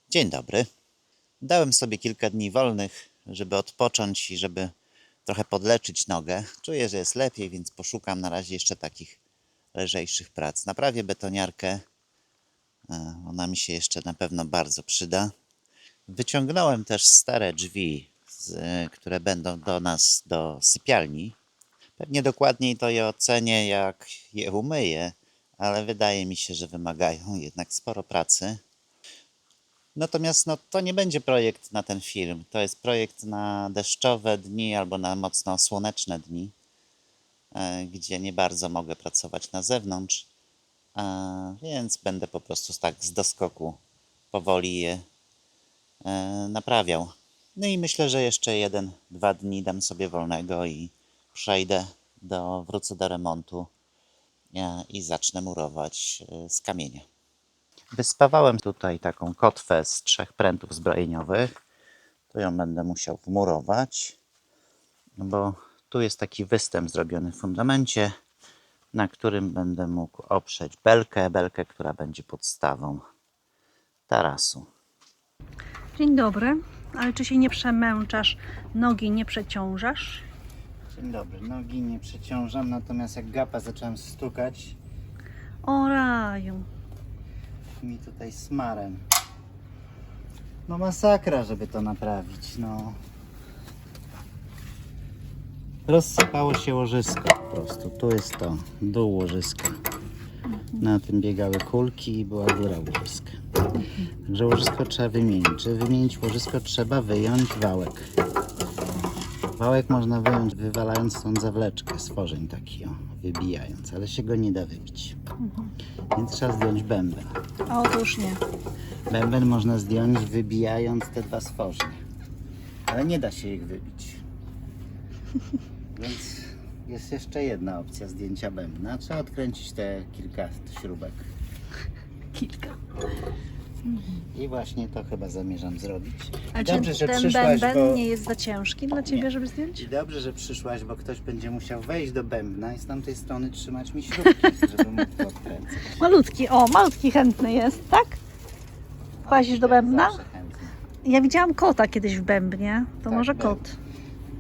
Dzień dobry. Dałem sobie kilka dni wolnych, żeby odpocząć i żeby trochę podleczyć nogę. Czuję, że jest lepiej, więc poszukam na razie jeszcze takich lżejszych prac. Naprawię betoniarkę. Ona mi się jeszcze na pewno bardzo przyda. Wyciągnąłem też stare drzwi, które będą do nas, do sypialni. Pewnie dokładniej to je ocenię, jak je umyję, ale wydaje mi się, że wymagają jednak sporo pracy. Natomiast to nie będzie projekt na ten film. To jest projekt na deszczowe dni albo na mocno słoneczne dni, gdzie nie bardzo mogę pracować na zewnątrz, więc będę po prostu tak z doskoku powoli je naprawiał. No i myślę, że jeszcze 1-2 dni dam sobie wolnego i wrócę do remontu i zacznę murować z kamienia. Wyspawałem tutaj taką kotwę z 3 prętów zbrojeniowych. To ją będę musiał wmurować, bo tu jest taki występ zrobiony w fundamencie, na którym będę mógł oprzeć belkę, która będzie podstawą tarasu. Dzień dobry, ale czy się nie przemęczasz, nogi nie przeciążasz? Dzień dobry, nogi nie przeciążam, natomiast jak gapa zacząłem stukać O raju. mi tutaj smarem. No masakra, żeby to naprawić, no. Rozsypało się łożysko po prostu. Tu jest to dół łożyska. Na tym biegały kulki i była góra łożyska. Także łożysko trzeba wymienić. Żeby wymienić łożysko, trzeba wyjąć wałek. Wałek można wyjąć, wywalając tą zawleczkę, stworzeń taki, wybijając, ale się go nie da wybić. Więc trzeba zdjąć bęben. Otóż nie. Bęben można zdjąć, wybijając te 2 stworzenia. Ale nie da się ich wybić. Więc jest jeszcze jedna opcja zdjęcia bębna. Trzeba odkręcić te kilka śrubek. Kilka. I właśnie to chyba zamierzam zrobić. Ale Dobrze, czy że ten przyszłaś, bęben bo... nie jest za ciężki dla Ciebie, Nie. żeby zdjąć? I dobrze, że przyszłaś, bo ktoś będzie musiał wejść do bębna i z tamtej strony trzymać mi śrubki, żeby mógł to odkręcać. Malutki chętny jest, tak? Włazisz do bębna? Zawsze chętnie. Ja widziałam kota kiedyś w bębnie, to Tak, może był. kot.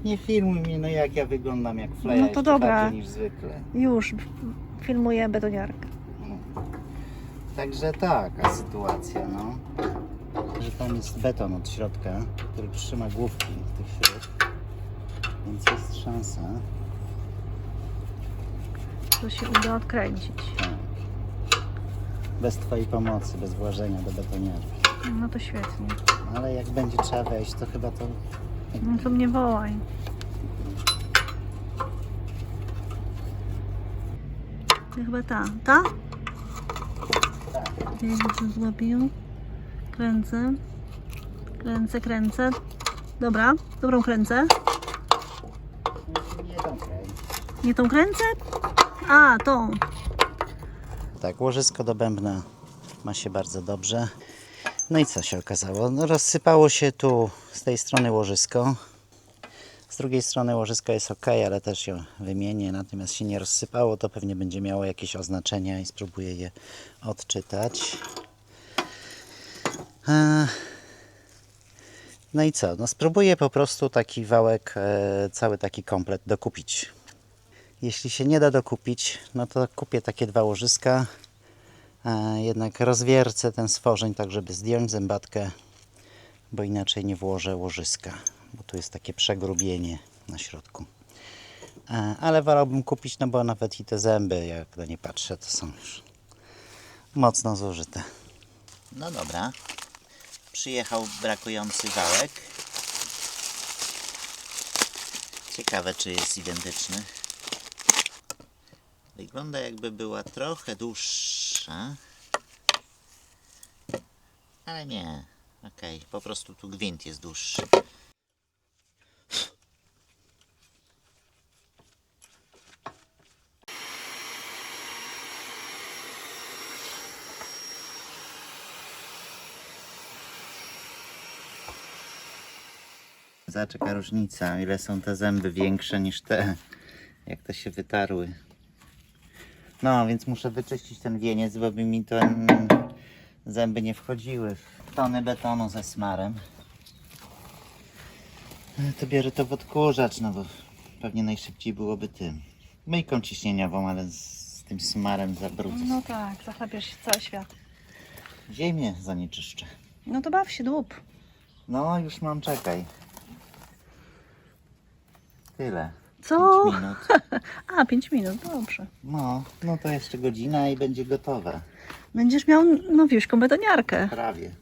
Nie filmuj mnie, no jak ja wyglądam jak fleja, No to jeszcze dobra. bardziej niż zwykle. Już filmuję betoniarkę. Także taka sytuacja, no. Że tam jest beton od środka, który trzyma główki tych śrub, więc jest szansa. To się uda odkręcić. Tak. Bez Twojej pomocy, bez włożenia do betoniarki. No to świetnie. Ale jak będzie trzeba wejść, to chyba to... No to mnie wołaj. To chyba ta. Ta? Ja widzę, złapię. Kręcę. Kręcę. Dobra, dobrą kręcę. Nie tą kręć. Nie tą kręcę? A, tą. Tak, łożysko do bębna ma się bardzo dobrze. No i co się okazało? No, rozsypało się tu z tej strony łożysko. Z drugiej strony łożysko jest ok, ale też je wymienię. Natomiast się nie rozsypało, to pewnie będzie miało jakieś oznaczenia i spróbuję je odczytać. No i co? No spróbuję po prostu taki wałek, cały taki komplet dokupić. Jeśli się nie da dokupić, no to kupię takie 2 łożyska. Jednak rozwiercę ten stworzeń tak, żeby zdjąć zębatkę, bo inaczej nie włożę łożyska, bo tu jest takie przegrubienie na środku. Ale wolałbym kupić, no bo nawet i te zęby, jak na nie patrzę, to są już mocno zużyte. No dobra, przyjechał brakujący wałek. Ciekawe, czy jest identyczny. Wygląda, jakby była trochę dłuższa. Ale nie. Okej, po prostu tu gwint jest dłuższy. Zobacz, jaka różnica, ile są te zęby większe niż te, jak to się wytarły. No, więc muszę wyczyścić ten wieniec, bo by mi zęby nie wchodziły tony betonu ze smarem. To biorę to w odkurzacz, no bo pewnie najszybciej byłoby tym. Myjką ciśnieniową, ale z tym smarem zabrudzę. No tak, zachlapiasz się cały świat. Ziemię zanieczyszczę. No to baw się, dłup. No, już mam, czekaj. Tyle. Co? 5 minut. A, 5 minut, dobrze. No to jeszcze godzina i będzie gotowe. Będziesz miał nowiuśką betoniarkę. Prawie.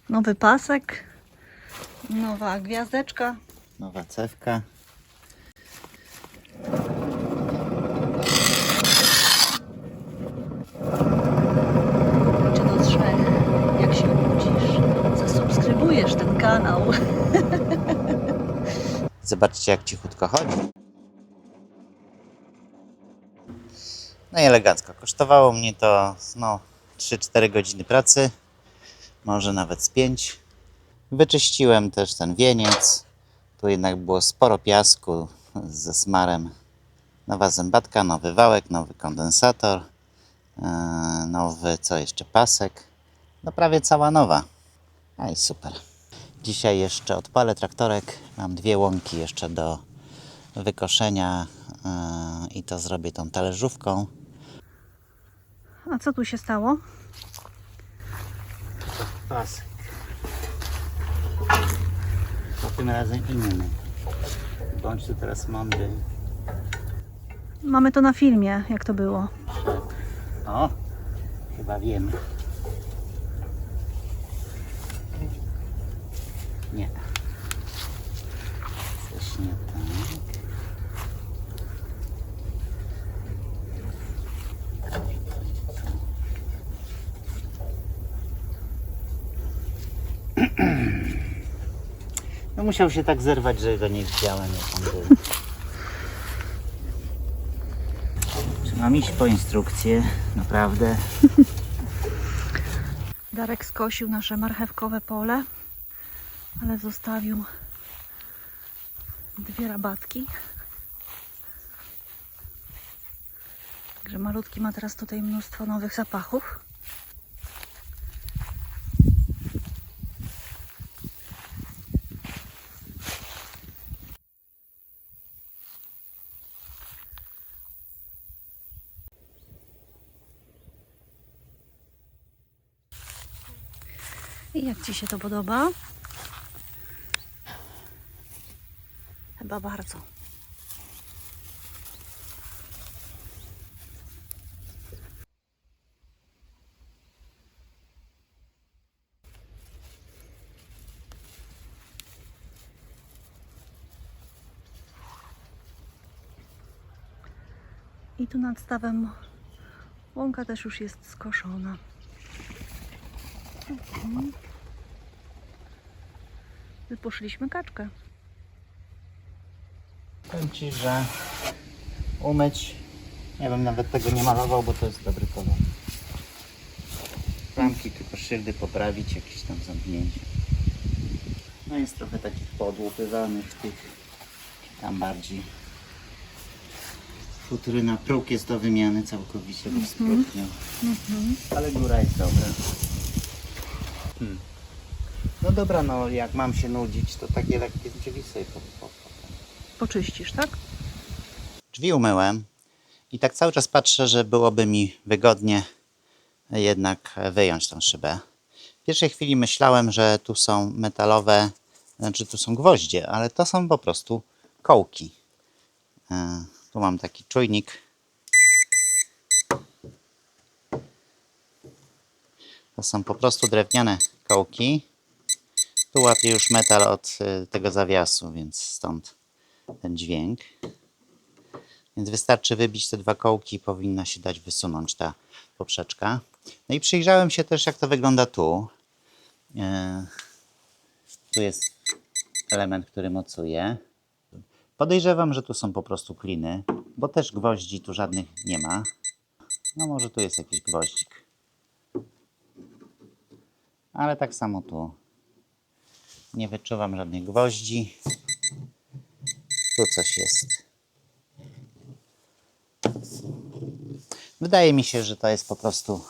Nowy pasek. Nowa gwiazdeczka. Nowa cewka. Czy do 3, jak się obudzisz, zasubskrybujesz ten kanał. Zobaczcie, jak cichutko chodzi. No i elegancko. Kosztowało mnie to 3-4 godziny pracy. Może nawet z 5. Wyczyściłem też ten wieniec. Tu jednak było sporo piasku ze smarem. Nowa zębatka, nowy wałek, nowy kondensator. Nowy, co jeszcze, pasek. No prawie cała nowa. A i super. Dzisiaj jeszcze odpalę traktorek. Mam 2 łąki jeszcze do wykoszenia i to zrobię tą talerzówką. A co tu się stało? Pasek. To tym razem inny. Bądź tu teraz mądry. Mamy to na filmie, jak to było. O, chyba wiem. Nie. Coś nie tak. No musiał się tak zerwać, że go nie widziałem, jak on był. Czy mam iść po instrukcję? Naprawdę? Darek skosił nasze marchewkowe pole, ale zostawił 2 rabatki. Także malutki ma teraz tutaj mnóstwo nowych zapachów. I jak Ci się to podoba? Chyba bardzo. I tu nad stawem łąka też już jest skoszona. Wypuszczyliśmy kaczkę. Powiem Ci, że umyć, nie wiem, nawet tego nie malował, bo to jest dobry kolor. Ramki tylko szyldy poprawić, jakieś tam zamknięcie. No jest trochę takich poodłupywanych tych, tam bardziej. Futryna, próg jest do wymiany całkowicie, bo sprutniał. Ale góra jest dobra. No dobra, no jak mam się nudzić, to takie lekkie drzwi sobie Poczyścisz, tak? Drzwi umyłem i tak cały czas patrzę, że byłoby mi wygodnie jednak wyjąć tą szybę. W pierwszej chwili myślałem, że tu są metalowe, znaczy tu są gwoździe, ale to są po prostu kołki. Tu mam taki czujnik. To są po prostu drewniane kołki. Tu łapię już metal od tego zawiasu, więc stąd ten dźwięk. Więc wystarczy wybić te 2 kołki i powinna się dać wysunąć ta poprzeczka. No i przyjrzałem się też, jak to wygląda tu. Tu jest element, który mocuje. Podejrzewam, że tu są po prostu kliny, bo też gwoździ tu żadnych nie ma. No może tu jest jakiś gwoździk. Ale tak samo tu. Nie wyczuwam żadnych gwoździ. Tu coś jest. Wydaje mi się, że to jest po prostu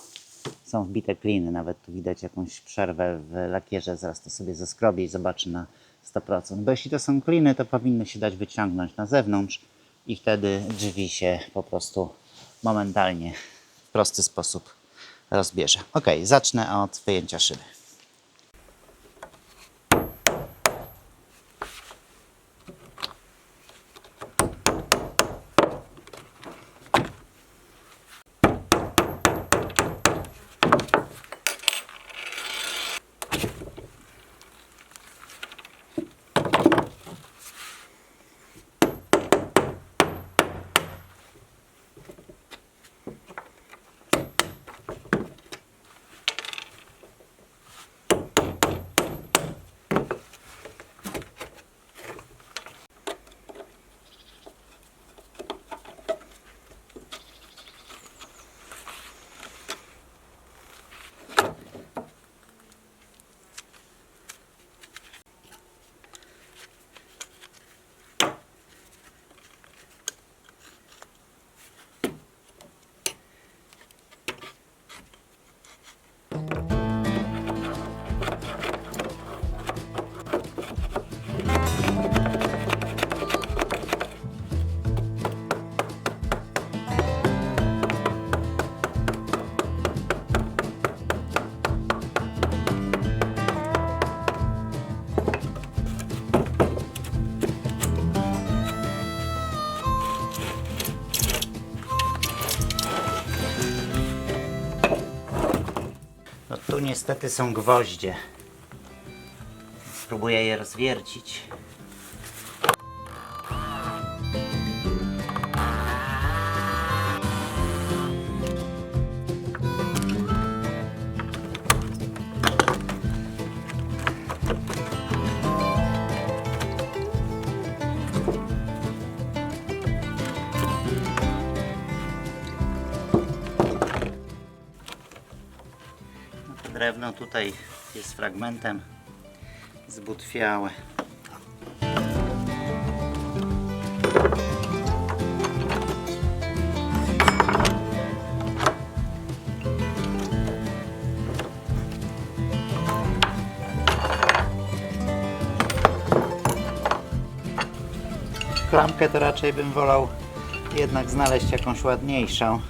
są wbite kliny. Nawet tu widać jakąś przerwę w lakierze. Zaraz to sobie zeskrobię i zobaczę na 100%. Bo jeśli to są kliny, to powinny się dać wyciągnąć na zewnątrz i wtedy drzwi się po prostu momentalnie w prosty sposób rozbierze. Ok, zacznę od wyjęcia szyby. No tu niestety są gwoździe. Spróbuję je rozwiercić. Drewno tutaj jest fragmentem zbutwiałe. Klamkę to raczej bym wolał jednak znaleźć jakąś ładniejszą.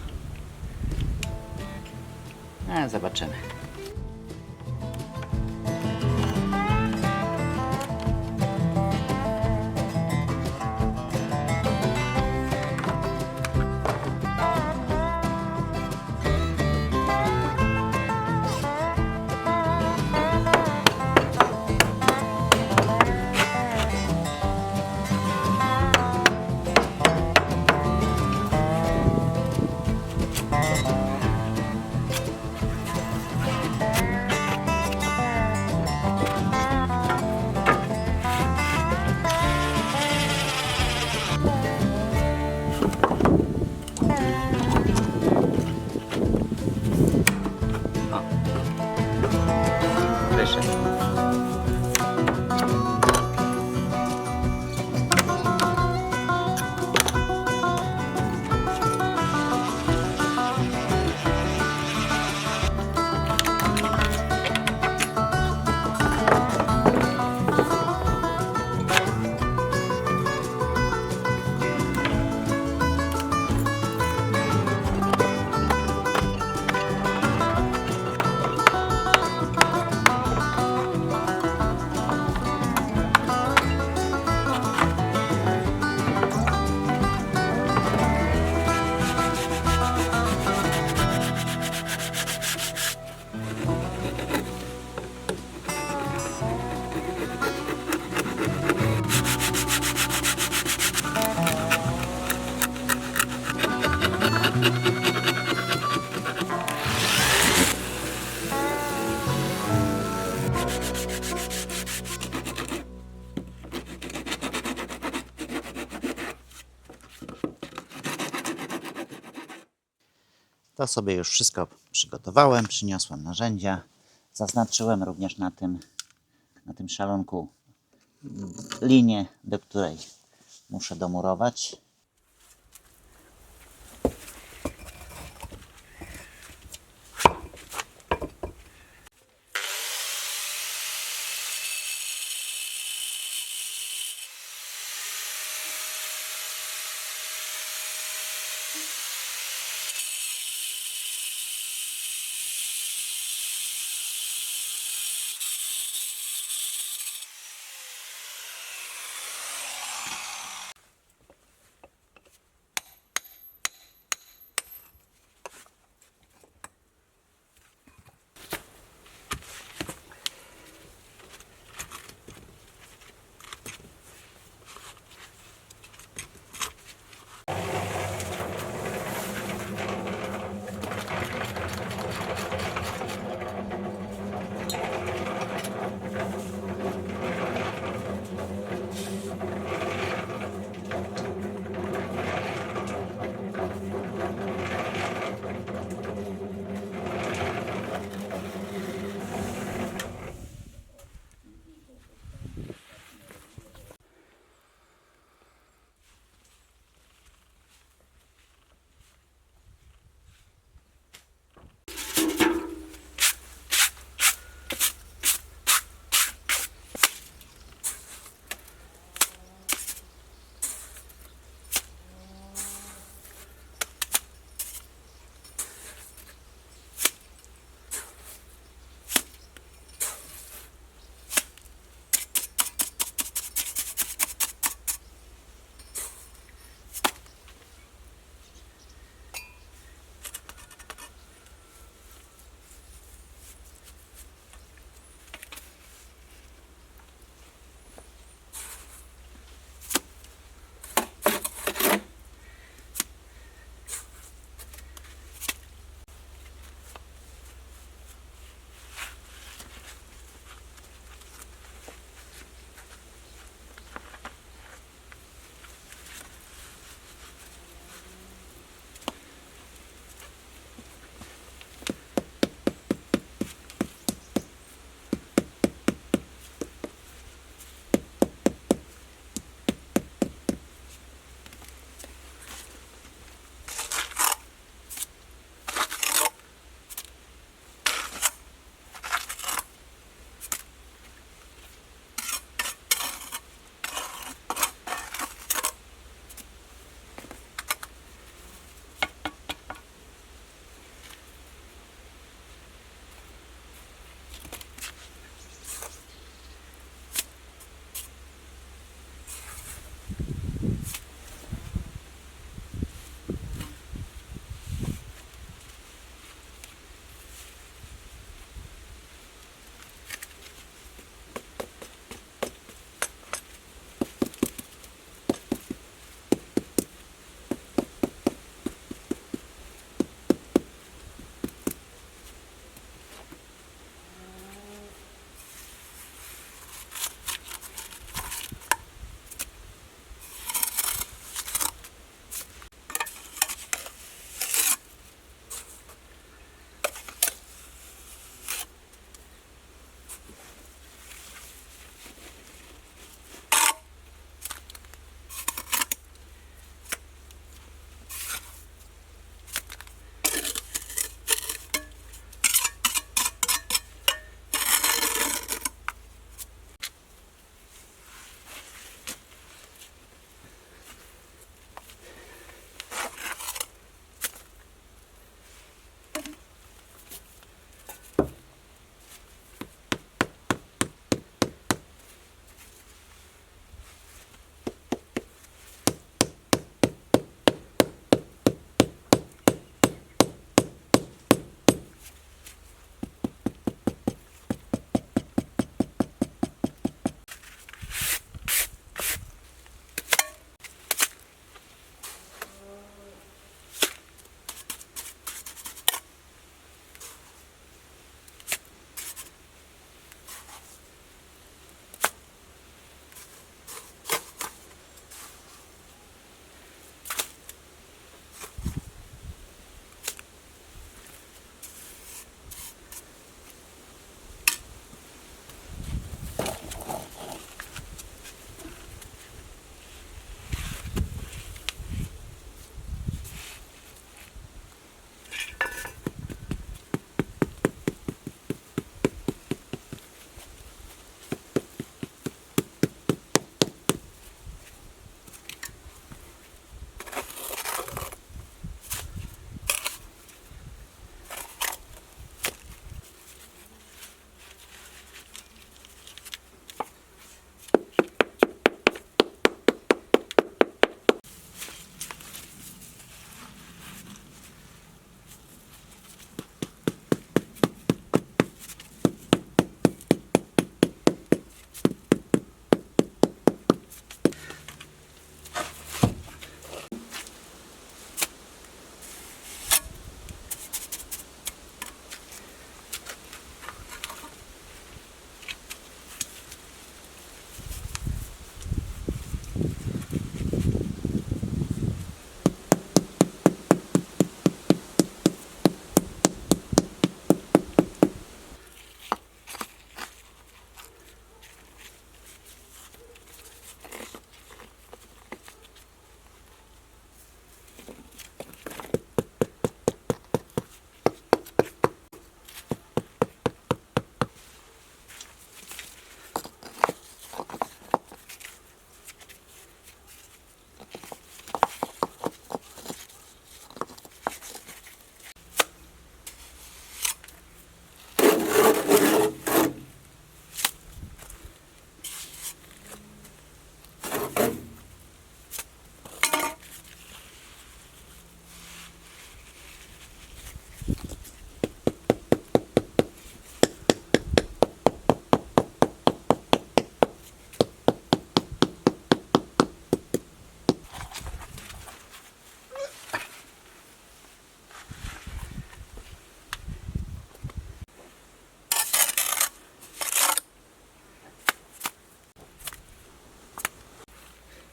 Zobaczymy. Wyszedł. To sobie już wszystko przygotowałem, przyniosłem narzędzia. Zaznaczyłem również na tym szalonku linię, do której muszę domurować.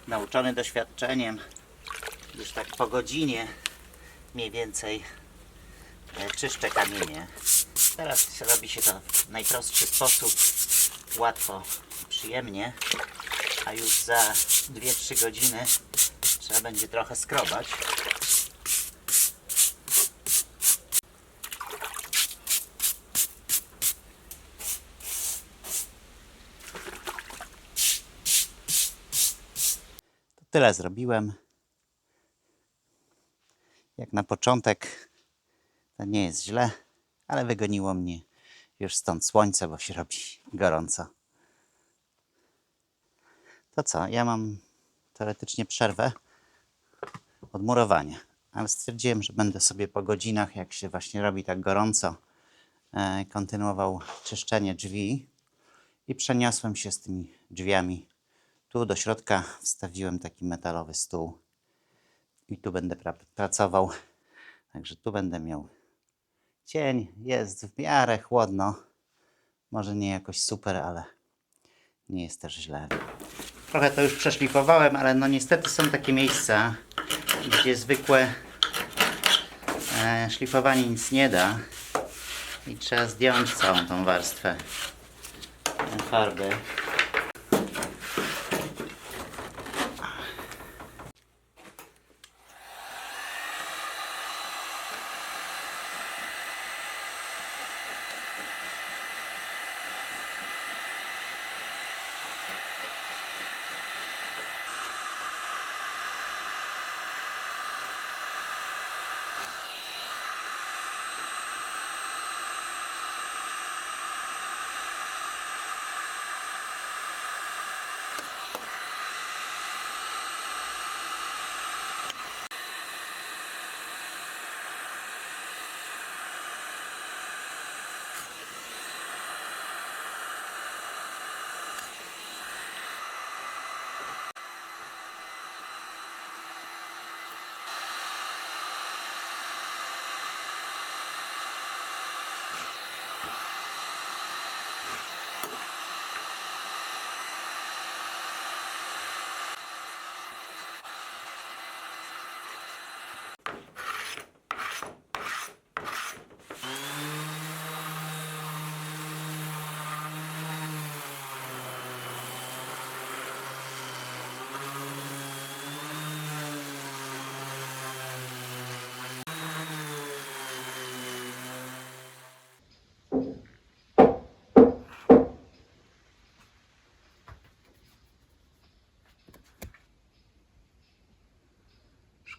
nauczony doświadczeniem, już tak po godzinie mniej więcej czyszczę kamienie. Teraz robi się to w najprostszy sposób, łatwo, przyjemnie, a już za 2-3 godziny trzeba będzie trochę skrobać. To tyle zrobiłem. Jak na początek to nie jest źle, ale wygoniło mnie już stąd słońce, bo się robi gorąco. To co? Ja mam teoretycznie przerwę od murowania, ale stwierdziłem, że będę sobie po godzinach, jak się właśnie robi tak gorąco, kontynuował czyszczenie drzwi i przeniosłem się z tymi drzwiami. Tu do środka wstawiłem taki metalowy stół i tu będę pracował. Także tu będę miał cień, jest w miarę chłodno. Może nie jakoś super, ale nie jest też źle. Trochę to już przeszlifowałem, ale no niestety są takie miejsca, gdzie zwykłe szlifowanie nic nie da i trzeba zdjąć całą tą warstwę farby.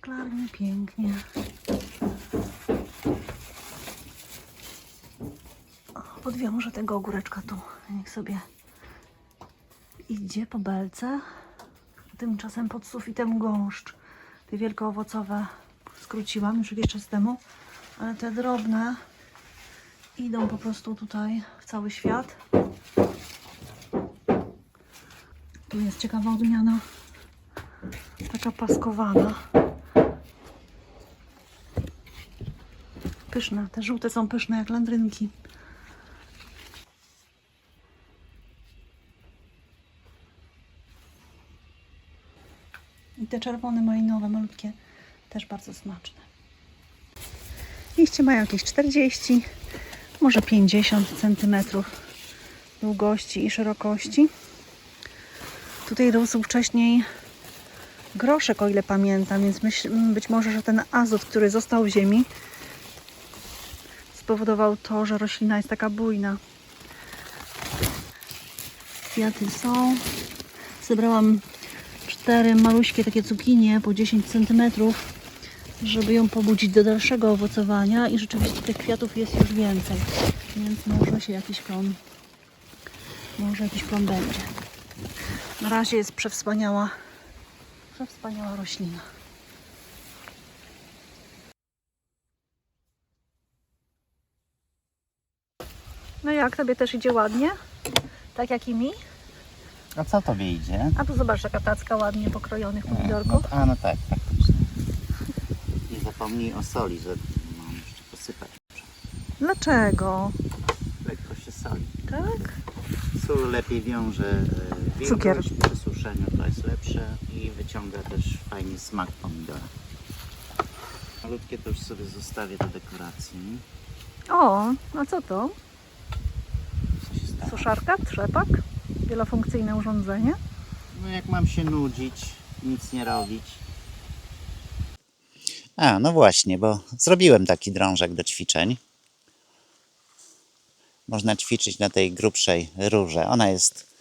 Szklarnie pięknie. Podwiążę tego ogóreczka tu. Niech sobie idzie po belce. Tymczasem pod sufitem gąszcz. Te wielkoowocowe skróciłam już jakiś czas temu, ale te drobne idą po prostu tutaj w cały świat. Tu jest ciekawa odmiana. Taka paskowana. Pyszne. Te żółte są pyszne jak landrynki. I te czerwone malinowe, malutkie, też bardzo smaczne. Liście mają jakieś 40, może 50 cm długości i szerokości. Tutaj rósł wcześniej groszek, o ile pamiętam, więc być może, że ten azot, który został w ziemi, spowodował to, że roślina jest taka bujna. Kwiaty są. Zebrałam 4 maluśkie takie cukinie po 10 cm, żeby ją pobudzić do dalszego owocowania i rzeczywiście tych kwiatów jest już więcej, więc może się jakiś plon będzie. Na razie jest przewspaniała roślina. No jak, tobie też idzie ładnie? Tak jak i mi? A co tobie idzie? A tu zobacz, jaka tacka ładnie pokrojonych pomidorków. No tak, faktycznie. Nie zapomnij o soli, że mam jeszcze posypać. Dlaczego? Lekko się soli. Tak? Sól lepiej wiąże Cukier. wilgoć przy suszy. suszeniu to jest lepsze i wyciąga też fajnie smak pomidora. Malutkie to już sobie zostawię do dekoracji. O, a co to? Co się stało? Suszarka? Trzepak? Wielofunkcyjne urządzenie? No jak mam się nudzić, nic nie robić. A, no właśnie, bo zrobiłem taki drążek do ćwiczeń. Można ćwiczyć na tej grubszej rurze. Ona jest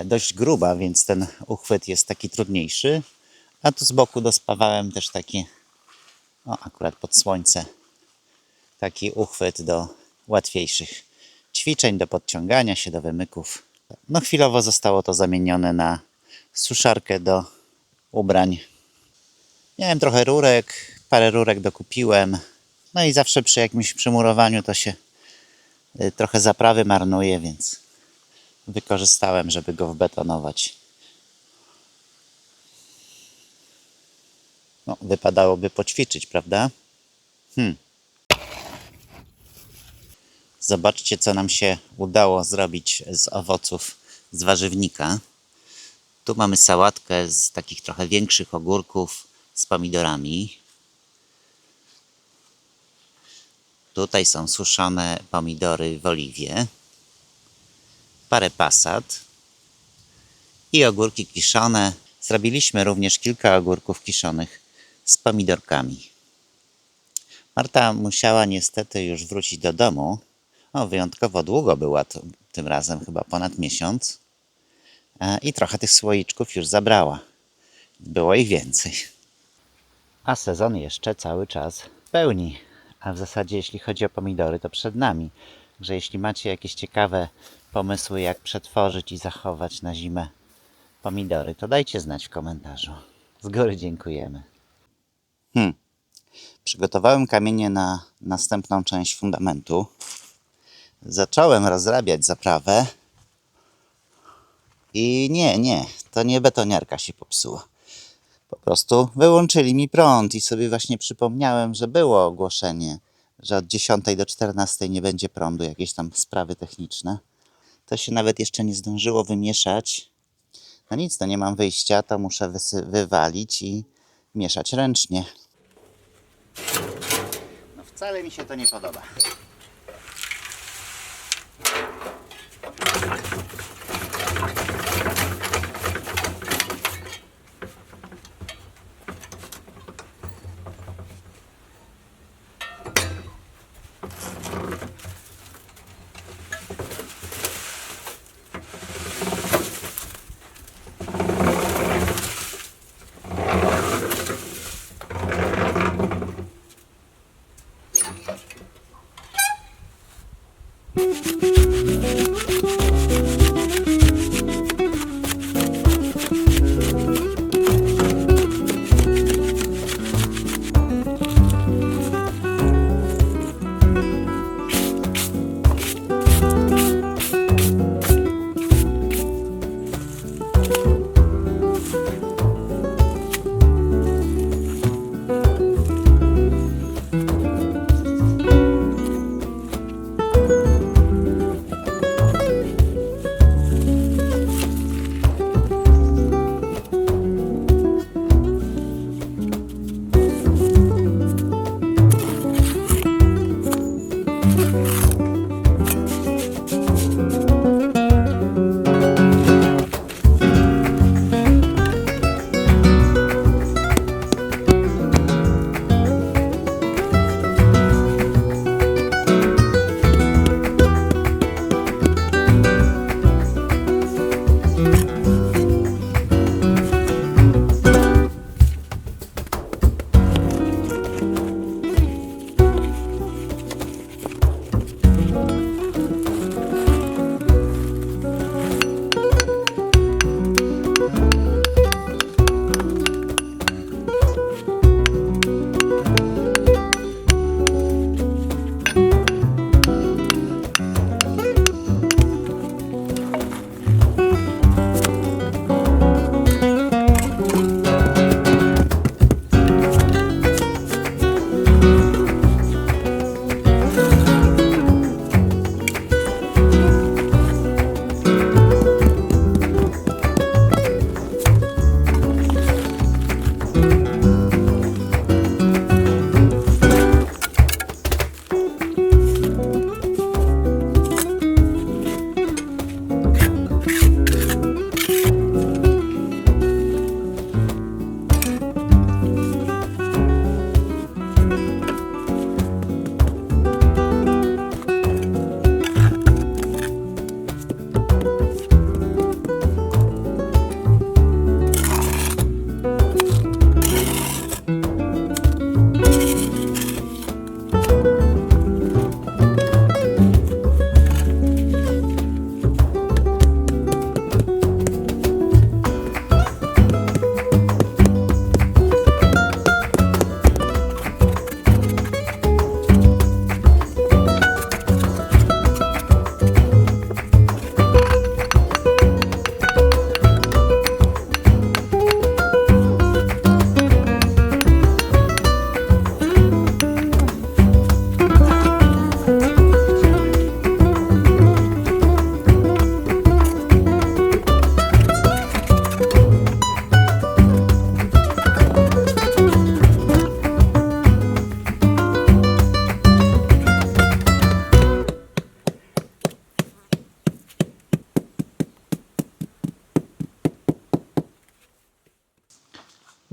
dość gruba, więc ten uchwyt jest taki trudniejszy. A tu z boku dospawałem też taki, o akurat pod słońce, taki uchwyt do łatwiejszych ćwiczeń, do podciągania się, do wymyków. No chwilowo zostało to zamienione na suszarkę do ubrań. Miałem trochę rurek, parę rurek dokupiłem. No i zawsze przy jakimś przymurowaniu to się trochę zaprawy marnuje, więc wykorzystałem, żeby go wbetonować. No, wypadałoby poćwiczyć, prawda? Zobaczcie, co nam się udało zrobić z owoców z warzywnika. Tu mamy sałatkę z takich trochę większych ogórków z pomidorami. Tutaj są suszone pomidory w oliwie, parę pasat i ogórki kiszone. Zrobiliśmy również kilka ogórków kiszonych z pomidorkami. Marta musiała niestety już wrócić do domu. O, wyjątkowo długo była tym razem, chyba ponad miesiąc. I trochę tych słoiczków już zabrała. Było ich więcej. A sezon jeszcze cały czas w pełni. A w zasadzie jeśli chodzi o pomidory, to przed nami. Także jeśli macie jakieś ciekawe pomysły, jak przetworzyć i zachować na zimę pomidory, to dajcie znać w komentarzu. Z góry dziękujemy. Przygotowałem kamienie na następną część fundamentu. Zacząłem rozrabiać zaprawę. I nie, to nie betoniarka się popsuła. Po prostu wyłączyli mi prąd i sobie właśnie przypomniałem, że było ogłoszenie, że od 10 do 14 nie będzie prądu, jakieś tam sprawy techniczne. To się nawet jeszcze nie zdążyło wymieszać. No nic, to nie mam wyjścia, to muszę wywalić i mieszać ręcznie. No wcale mi się to nie podoba.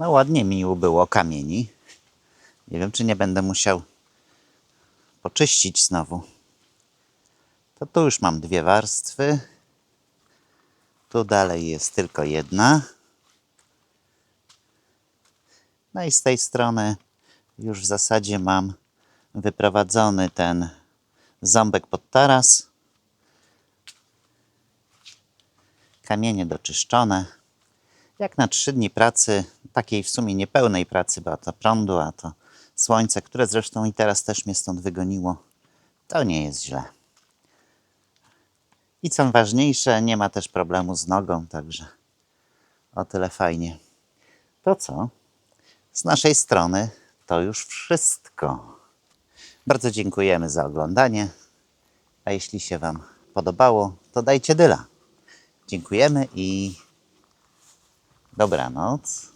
No ładnie mi ubyło kamieni. Nie wiem, czy nie będę musiał poczyścić znowu. To tu już mam 2 warstwy. Tu dalej jest tylko 1. No i z tej strony już w zasadzie mam wyprowadzony ten ząbek pod taras. Kamienie doczyszczone. Jak na 3 dni pracy, takiej w sumie niepełnej pracy, bo to prądu, a to słońce, które zresztą i teraz też mnie stąd wygoniło, to nie jest źle. I co ważniejsze, nie ma też problemu z nogą, także o tyle fajnie. To co? Z naszej strony to już wszystko. Bardzo dziękujemy za oglądanie, a jeśli się Wam podobało, to dajcie dyla. Dziękujemy i dobranoc.